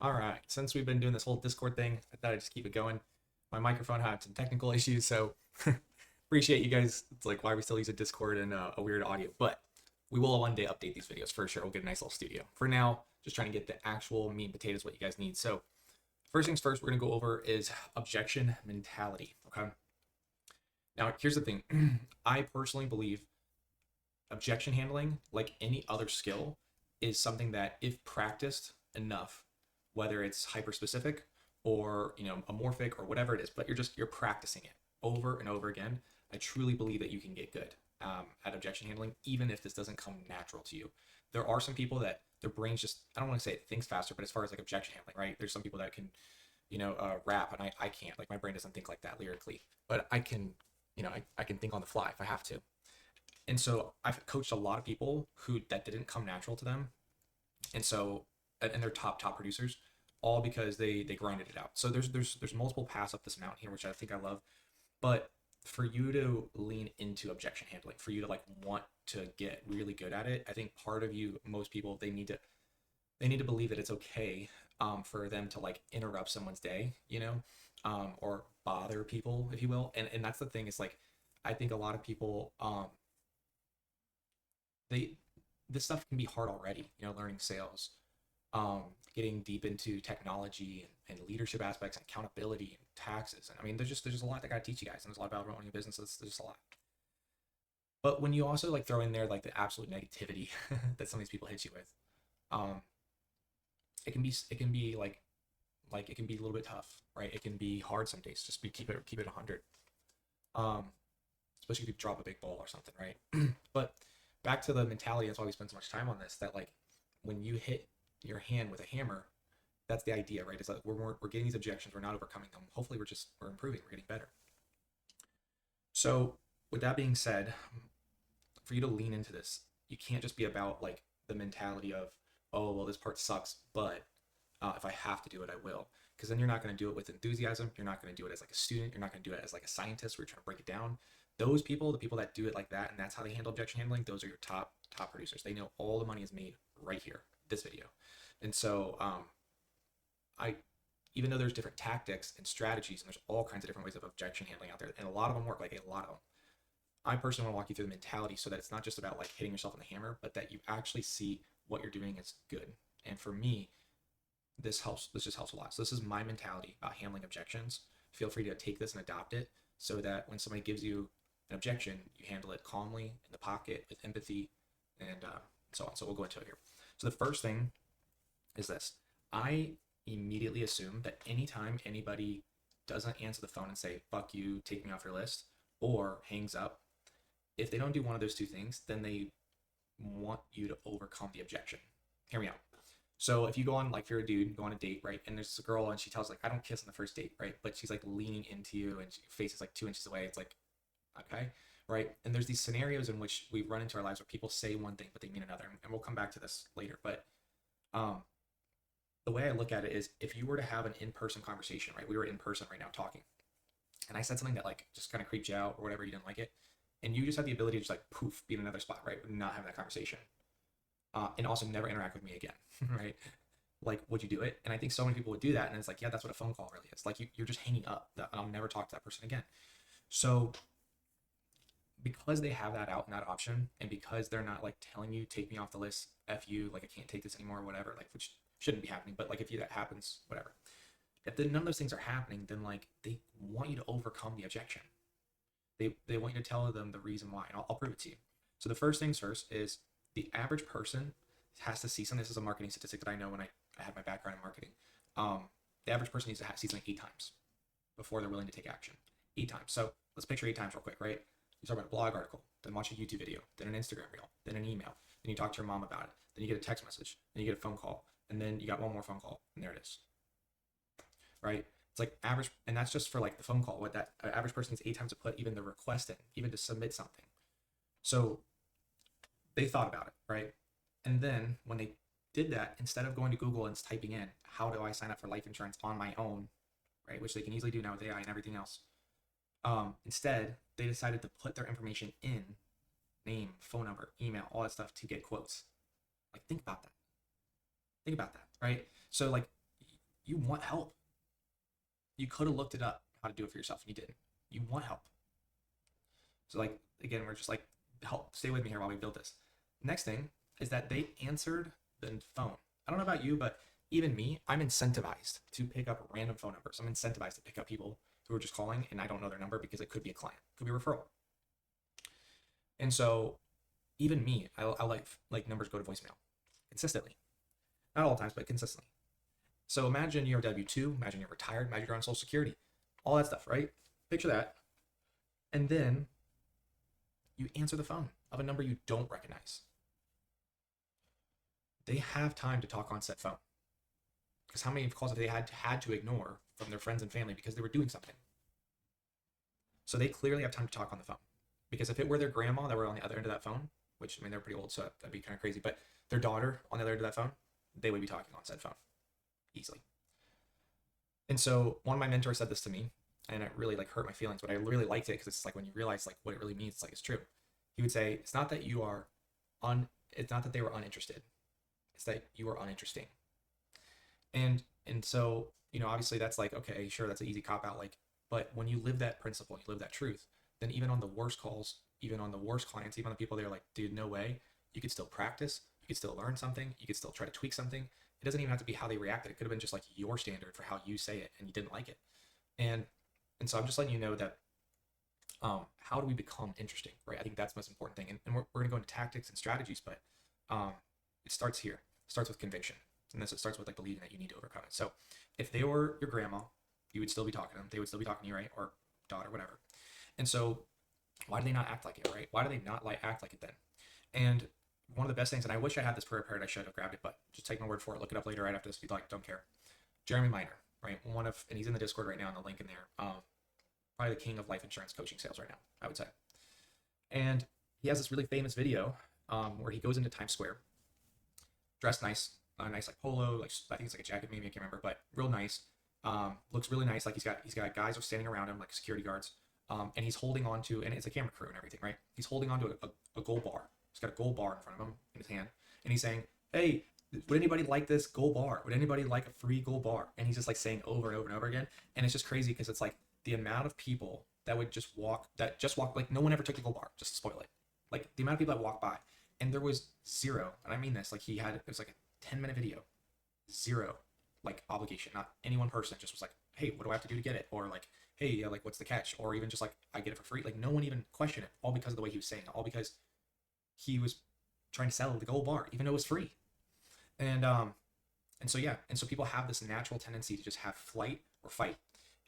All right. Since we've been doing this whole Discord thing, I thought I'd just keep it going. My microphone had some technical issues, so appreciate you guys. It's like why we still use a Discord and a weird audio, but we will one day update these videos for sure. We'll get a nice little studio. For now, just trying to get the actual meat and potatoes, what you guys need. So, first things first, we're gonna go over is objection mentality. Okay. Now, here's the thing. I personally believe objection handling, like any other skill, is something that if practiced enough, whether it's hyper specific or amorphic or whatever it is, but you're practicing it over and over again. I truly believe that you can get good at objection handling, even if this doesn't come natural to you. There are some people that their brains just, I don't want to say it thinks faster, but as far as like objection handling, right? There's some people that can rap, and I can't. Like my brain doesn't think like that lyrically, but I can, I can think on the fly if I have to. And so I've coached a lot of people who that didn't come natural to them, and so and they're top producers, all because they grinded it out. So there's multiple paths up this mountain here, which I think I love. But for you to lean into objection handling, for you to like want to get really good at it, I think part of you, most people, they need to believe that it's okay for them to like interrupt someone's day, or bother people, if you will. And that's the thing is like I think a lot of people they this stuff can be hard already, learning sales, getting deep into technology and leadership aspects and accountability and taxes. And I mean, there's just a lot that I gotta teach you guys, and there's a lot about running a business. There's just a lot. But when you also like throw in there like the absolute negativity that some of these people hit you with, um, it can be like it can be a little bit tough, right? It can be hard some days. Just keep it 100. Um, Especially if you drop a big ball or something, right? But back to the mentality, that's why we spend so much time on this, that like when you hit your hand with a hammer, that's the idea, right? It's like we're getting these objections, we're not overcoming them. Hopefully we're improving, we're getting better. So with that being said, for you to lean into this, you can't just be about like the mentality of, oh well, this part sucks, but if I have to do it, I will. Because then you're not going to do it with enthusiasm. You're not going to do it as like a student. You're not going to do it as like a scientist where you're trying to break it down. Those people, the people that do it like that, and that's how they handle objection handling, those are your top producers. They know all the money is made right here, this video. And so I even though there's different tactics and strategies, and there's all kinds of different ways of objection handling out there, and a lot of them work, like a lot of them. I personally want to walk you through the mentality so that it's not just about like hitting yourself in the hammer, but that you actually see what you're doing is good. And for me, this just helps a lot. So this is my mentality about handling objections. Feel free to take this and adopt it so that when somebody gives you an objection, you handle it calmly, in the pocket, with empathy, and so on. So we'll go into it here. So the first thing is this. I immediately assume that anytime anybody doesn't answer the phone and say fuck you, take me off your list, or hangs up, if they don't do one of those two things, then they want you to overcome the objection. Hear me out. So if you go on, like, if you're a dude, go on a date, right? And there's a girl and she tells like, I don't kiss on the first date, right? But she's like leaning into you and your face is like 2 inches away. It's like, okay, right? And there's these scenarios in which we run into our lives where people say one thing but they mean another, and we'll come back to this later. But um, the way I look at it is, if you were to have an in-person conversation, right? We were in person right now talking, and I said something that like just kind of creeped you out or whatever, you didn't like it, and you just had the ability to just like poof, be in another spot, right? Not having that conversation, and also never interact with me again, right? Like, would you do it? And I think so many people would do that, and it's like, yeah, that's what a phone call really is. Like, you're just hanging up. I'll never talk to that person again. So because they have that out and that option, and because they're not like telling you take me off the list, f you, like I can't take this anymore, or whatever, like, which shouldn't be happening, but like if that happens, whatever. If none of those things are happening, then like they want you to overcome the objection. They want you to tell them the reason why, and I'll prove it to you. So the first things first is the average person has to see something. This is a marketing statistic that I know when I had my background in marketing. The average person needs to see something 8 times before they're willing to take action. 8 times. So let's picture 8 times real quick, right? You start with a blog article, then watch a YouTube video, then an Instagram reel, then an email, then you talk to your mom about it, then you get a text message, then you get a phone call, and then you got one more phone call, and there it is, right? It's like average, and that's just for like the phone call. What that average person needs 8 times to put even the request in, even to submit something. So they thought about it, right? And then when they did that, instead of going to Google and typing in, how do I sign up for life insurance on my own, right? Which they can easily do now with AI and everything else. Instead, they decided to put their information in, name, phone number, email, all that stuff, to get quotes. Like, think about that. Think about that, right? So like You want help. You could have looked it up how to do it for yourself and you didn't. You want help. So like again, we're just like, help, stay with me here while we build this. Next thing is that they answered the phone. I don't know about you, but even me, I'm incentivized to pick up random phone numbers. I'm incentivized to pick up people who are just calling and I don't know their number because it could be a client, it could be a referral. And so even me, I'll like numbers go to voicemail consistently. Not all the times, but consistently. So imagine you're W-2, imagine you're retired, imagine you're on Social Security, all that stuff, right? Picture that. And then you answer the phone of a number you don't recognize. They have time to talk on said phone. Because how many calls have they had to ignore from their friends and family because they were doing something? So they clearly have time to talk on the phone. Because if it were their grandma that were on the other end of that phone, which I mean they're pretty old, so that'd be kind of crazy, but their daughter on the other end of that phone, they would be talking on said phone easily. And so one of my mentors said this to me, and it really like hurt my feelings, but I really liked it because it's like when you realize like what it really means, it's like it's true. He would say, it's not that you are it's not that they were uninterested, it's that you are uninteresting. And so, you know, obviously that's like, okay, sure, that's an easy cop out, like, but when you live that principle, you live that truth, then even on the worst calls, even on the worst clients, even on the people that are like, dude, no way, you could still practice, you could still learn something, you could still try to tweak something. It doesn't even have to be how they reacted. It could have been just like your standard for how you say it and you didn't like it. And and so I'm just letting you know that how do we become interesting, right? I think that's the most important thing. And we're going to go into tactics and strategies, but it starts here. It starts with conviction. And this it starts with like believing that you need to overcome it. So if they were your grandma, you would still be talking to them. They would still be talking to you, right? Or daughter, whatever. And so why do they not act like it, right? Why do they not like act like it then? And one of the best things, and I wish I had this prayer prepared, I should have grabbed it, but just take my word for it. Look it up later right after this if you'd like, don't care. Jeremy Miner, right? And he's in the Discord right now in the link in there. Probably the king of life insurance coaching sales right now, I would say. And he has this really famous video where he goes into Times Square, dressed nice, nice like polo, like I think it's like a jacket, maybe I can't remember, but real nice. Looks really nice. Like he's got guys are standing around him like security guards, and he's holding on to, and it's a camera crew and everything, right? He's holding on to a gold bar. He's got a gold bar in front of him in his hand, and he's saying, "Hey, would anybody like this gold bar? Would anybody like a free gold bar?" And he's just like saying over and over and over again, and it's just crazy because it's like the amount of people that would just walk, like no one ever took the gold bar just to spoil it. Like the amount of people that walk by, and there was zero, and I mean this, like it was like a 10-minute video, zero like obligation. Not any one person just was like, hey, what do I have to do to get it? Or like, hey, yeah, like what's the catch? Or even just like, I get it for free. Like no one even questioned it, all because of the way he was saying it, all because he was trying to sell the gold bar, even though it was free. And so yeah, and so people have this natural tendency to just have flight or fight.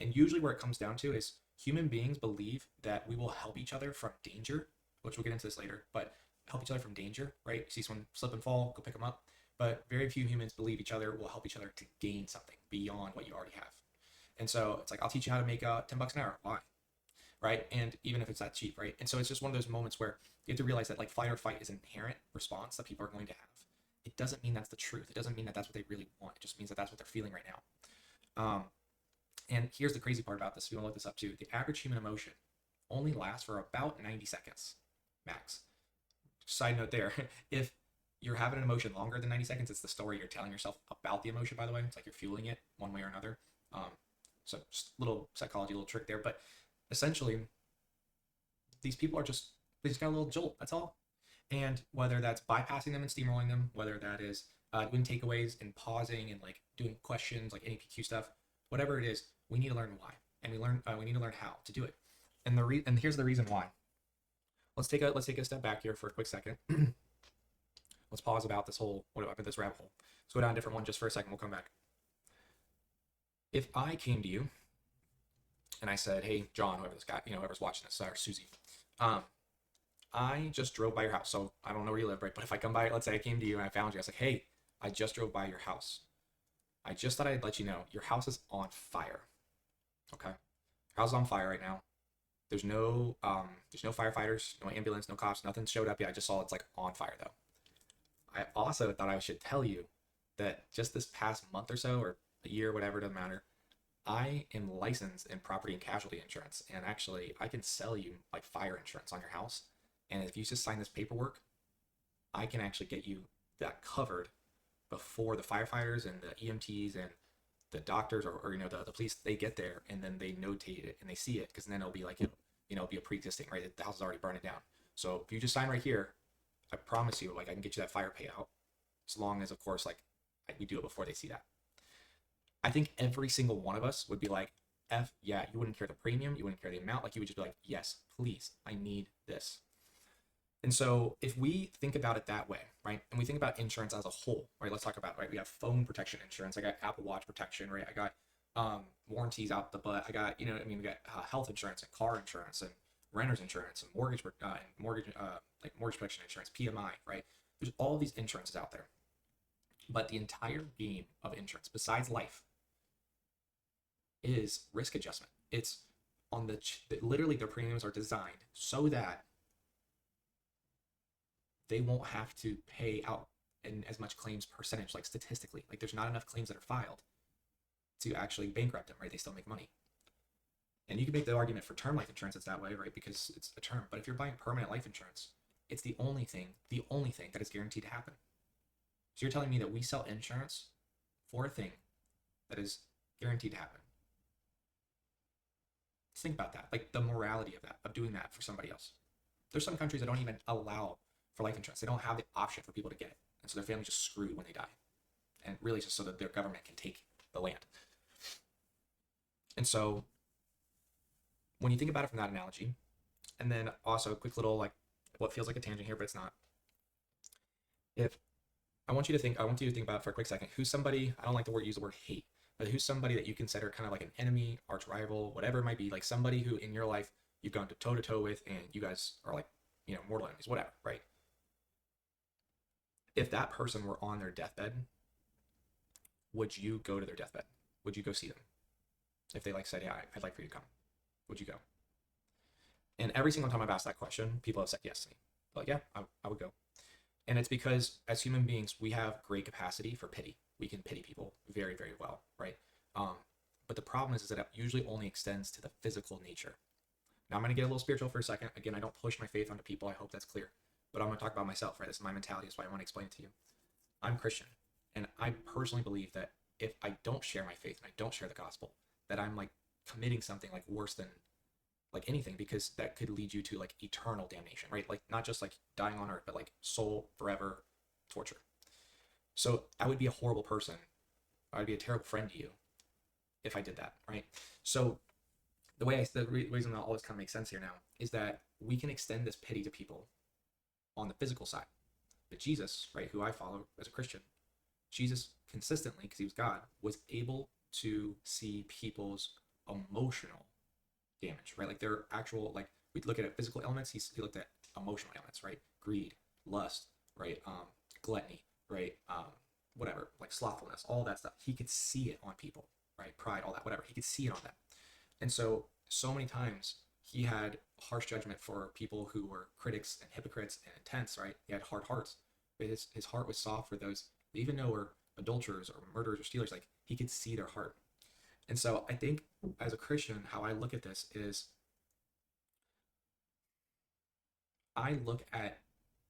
And usually where it comes down to is human beings believe that we will help each other from danger, which we'll get into this later, but help each other from danger, right? You see someone slip and fall, go pick them up. But very few humans believe each other will help each other to gain something beyond what you already have. And so it's like, I'll teach you how to make $10 an hour. Why? Right? And even if it's that cheap, right? And so it's just one of those moments where you have to realize that like fight or fight is an inherent response that people are going to have. It doesn't mean that's the truth. It doesn't mean that that's what they really want. It just means that that's what they're feeling right now. And here's the crazy part about this. If you want to look this up too, the average human emotion only lasts for about 90 seconds max. Side note there, if you're having an emotion longer than 90 seconds, it's the story you're telling yourself about the emotion, by the way. It's like you're fueling it one way or another. So just a little psychology, a little trick there. But essentially, these people they just got a little jolt. That's all. And whether that's bypassing them and steamrolling them, whether that is doing takeaways and pausing and like doing questions, like NPQ stuff, whatever it is, we need to learn why, and we need to learn how to do it. And here's the reason why. Let's take a step back here for a quick second. Let's pause about this this rabbit hole. Let's go down a different one just for a second. We'll come back. If I came to you and I said, hey, John, whoever this guy, whoever's watching this, or Susie, I just drove by your house. So I don't know where you live, right? But if I come by, let's say I came to you and I found you, I was like, hey, I just drove by your house. I just thought I'd let you know your house is on fire. Okay. Your house is on fire right now. There's no firefighters, no ambulance, no cops, nothing showed up yet. I just saw it's like on fire though. I also thought I should tell you that just this past month or so, or a year, whatever, doesn't matter, I am licensed in property and casualty insurance. And actually, I can sell you like fire insurance on your house. And if you just sign this paperwork, I can actually get you that covered before the firefighters and the EMTs and the doctors or the police, they get there and then they notate it and they see it, because then it'll be like, it'll be a pre-existing, right? The house is already burning down. So if you just sign right here, I promise you, like, I can get you that fire payout, as long as, of course, like, we do it before they see that. I think every single one of us would be like, F yeah, you wouldn't care the premium, you wouldn't care the amount, like you would just be like, yes, please, I need this. And so if we think about it that way, right, and we think about insurance as a whole, right, let's talk about, right, we have phone protection insurance, I got Apple Watch protection, right, I got warranties out the butt, I got, we got health insurance and car insurance and renter's insurance and mortgage like mortgage protection insurance, PMI, right? There's all these insurances out there. But the entire game of insurance, besides life, is risk adjustment. It's on literally their premiums are designed so that they won't have to pay out in as much claims percentage, like statistically. Like there's not enough claims that are filed to actually bankrupt them, right? They still make money. And you can make the argument for term life insurance, it's that way, right? Because it's a term. But if you're buying permanent life insurance, it's the only thing that is guaranteed to happen. So you're telling me that we sell insurance for a thing that is guaranteed to happen. Just think about that, like the morality of that, of doing that for somebody else. There's some countries that don't even allow for life insurance. They don't have the option for people to get it. And so their family's just screwed when they die. And really just so that their government can take the land. And so when you think about it from that analogy, and then also a quick little, like, what feels like a tangent here, but it's not. If I want you to think about for a quick second, who's somebody, I don't like to use the word hate, but who's somebody that you consider kind of like an enemy, arch rival, whatever it might be, like somebody who in your life you've gone toe to toe with and you guys are like, mortal enemies, whatever, right? If that person were on their deathbed, would you go to their deathbed? Would you go see them? If they like said, yeah, I'd like for you to come, would you go? And every single time I've asked that question, people have said yes to me. Like, yeah, I would go. And it's because as human beings, we have great capacity for pity. We can pity people very, very well, right? But the problem is that it usually only extends to the physical nature. Now I'm going to get a little spiritual for a second. Again, I don't push my faith onto people. I hope that's clear. But I'm going to talk about myself, right? This is my mentality. That's why I want to explain it to you. I'm Christian. And I personally believe that if I don't share my faith and I don't share the gospel, that I'm like committing something like worse than like anything, because that could lead you to like eternal damnation, right? Like not just like dying on earth, but like soul forever torture. So I would be a horrible person. I'd be a terrible friend to you if I did that, right? So the reason that all this kind of makes sense here now is that we can extend this pity to people on the physical side. But Jesus, right, who I follow as a Christian, Jesus consistently, because he was God, was able to see people's emotional damage, right? Like their actual, like we look at physical elements, he looked at emotional elements, right? Greed, lust, right? Gluttony, right? Whatever, like slothfulness, all that stuff. He could see it on people, right? Pride, all that, whatever. He could see it on them. And so many times he had harsh judgment for people who were critics and hypocrites and intense, right? He had hard hearts, but his heart was soft for those, even though were adulterers or murderers or stealers, like he could see their heart. And so I think as a Christian, how I look at this is I look at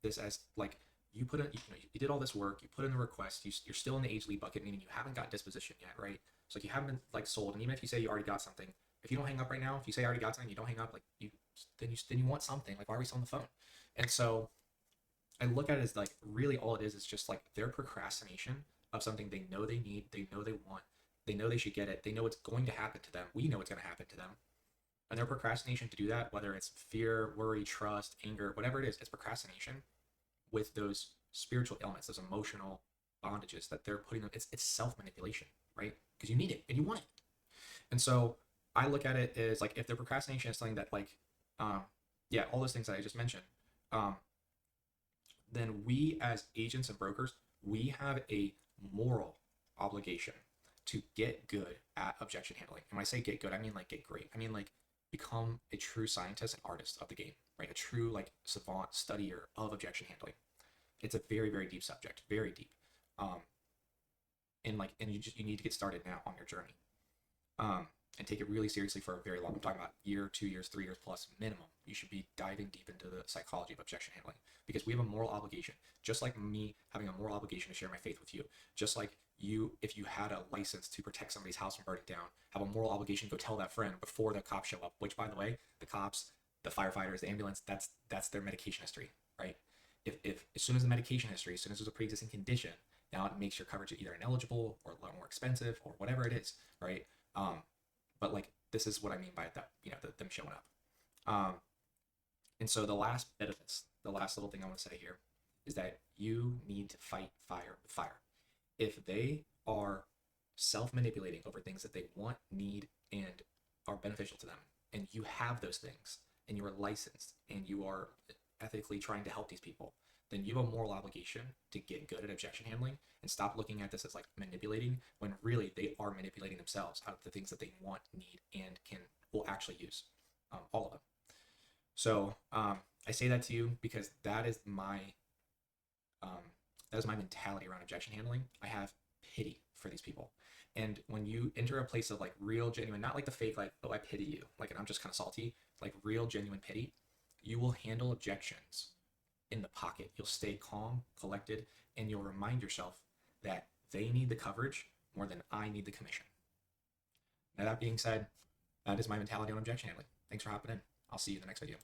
this as like you put in, you did all this work, you put in the request, you're still in the age lead bucket, meaning you haven't got disposition yet, right? So like you haven't been like sold, and even if you say you already got something, if you don't hang up right now, if you say I already got something, you don't hang up, like then you want something, like why are we still on the phone? And so I look at it as like really all it is just like their procrastination of something they know they need, they know they want, they know they should get it, they know it's going to happen to them, we know it's going to happen to them. And their procrastination to do that, whether it's fear, worry, trust, anger, whatever it is, it's procrastination with those spiritual elements, those emotional bondages that they're putting them. It's self-manipulation, right? Because you need it and you want it. And so I look at it as like if their procrastination is something that like, all those things that I just mentioned, then we as agents and brokers, we have a moral obligation to get good at objection handling. And when I say get good, I mean like get great. I mean like become a true scientist and artist of the game, right? A true like savant studier of objection handling. It's a very, very deep subject, very deep. And you need to get started now on your journey. And take it really seriously for a very long, I'm talking about year, 2 years, 3 years plus minimum. You should be diving deep into the psychology of objection handling, because we have a moral obligation, just like me having a moral obligation to share my faith with you, just like if you had a license to protect somebody's house from burning down, have a moral obligation to go tell that friend before the cops show up. Which, by the way, the cops, the firefighters, the ambulance, that's their medication history, right? If as soon as the medication history, as soon as there's a pre-existing condition, now it makes your coverage either ineligible or a lot more expensive or whatever it is, right? But like this is what I mean by that, them showing up. And so the last bit of this, the last little thing I want to say here is that you need to fight fire with fire. If they are self-manipulating over things that they want, need, and are beneficial to them, and you have those things, and you are licensed, and you are ethically trying to help these people, then you have a moral obligation to get good at objection handling and stop looking at this as like manipulating when really they are manipulating themselves out of the things that they want, need, and will actually use, all of them. So I say that to you because that is my mentality around objection handling. I have pity for these people. And when you enter a place of like real, genuine, not like the fake, like, oh, I pity you, like, and I'm just kind of salty, like real, genuine pity, you will handle objections in the pocket. You'll stay calm, collected, and you'll remind yourself that they need the coverage more than I need the commission. Now, that being said, that is my mentality on objection handling. Thanks for hopping in. I'll see you in the next video.